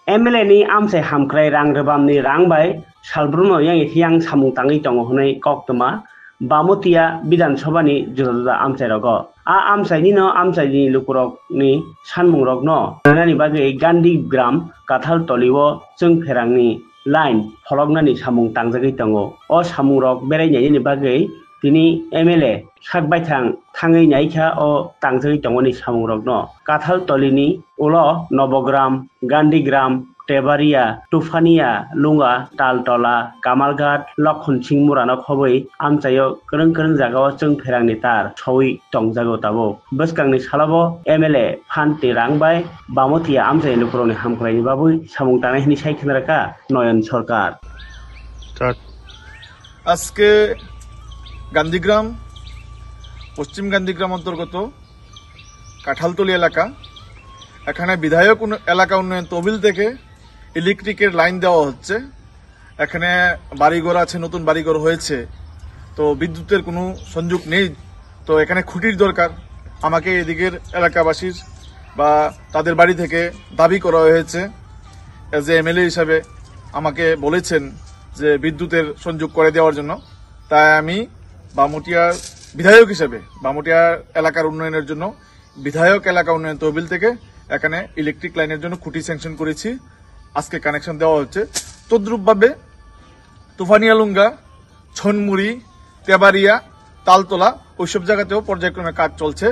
MLA ni amsai hamkrai rang rebam ni rang bai salbruno yang hiang samung tangi tongo hunai koktoma Bamotia Bidan Sabha ni juda amsai rogo a amsai ni no amsai ni lukurok ni sanmung rok no nani bagai Gandhi Gram Kathal Toliwo Jung Pherang ni line pholognani samung tangjagoi tongo o samung rok berai nyai ni bagai tini MLA sakbai thangai naikha o tangjagoi tongo ni samung rok no Kathal Tolini ulo Nobogram Gandhigram Tebaria, Tufania, Lunga, Taltola, Kamalghat, Lokhon Singmurano khoboi amchayo kereng jagao Jung Pherang ni tar soi tongjago tabo bwskangni salabo MLA Phanti Rangbai Bamotia amchai lukuroni hamkrai babui samung tanai ni saikhnaraka Noyon Sorkar আজকে গান্ধীগ্রাম পশ্চিম গান্ধীগ্রাম অন্তর্গত কাঁঠালতলি এলাকা এখানে বিধায়ক এলাকা উন্নয়ন তহবিল থেকে ইলেকট্রিকের লাইন দেওয়া হচ্ছে। এখানে বাড়িঘর আছে, নতুন বাড়িঘর হয়েছে, তো বিদ্যুতের কোনো সংযোগ নেই। তো এখানে খুঁটির দরকার। আমাকে এদিকের এলাকাবাসীর বা তাদের বাড়ি থেকে দাবি করা হয়েছে, এজ এ MLA হিসাবে আমাকে বলেছেন যে বিদ্যুতের সংযোগ করে দেওয়ার জন্য। তাই আমি বামুটিয়ার বিধায়ক হিসেবে বামুটিয়া এলাকার উন্নয়নের জন্য বিধায়ক এলাকা উন্নয়ন তহবিল থেকে এখানে ইলেকট্রিক লাইনের জন্য খুঁটি স্যাংশন করেছি। আজকে কানেকশন দেওয়া হচ্ছে। তদ্রুপভাবে তুফানিয়ালুঙ্গা, ছনমুড়ি, তেবারিয়া, তালতলা ওইসব জায়গাতেও পর্যায়ক্রমে কাজ চলছে।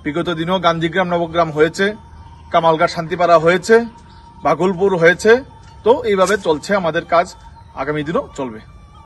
বিগত দিনেও গান্ধীগ্রাম নবগ্রাম হয়েছে, কামালঘাট শান্তিপাড়া হয়েছে, বাগলপুর হয়েছে। তো এইভাবে চলছে আমাদের কাজ, আগামী দিনও চলবে।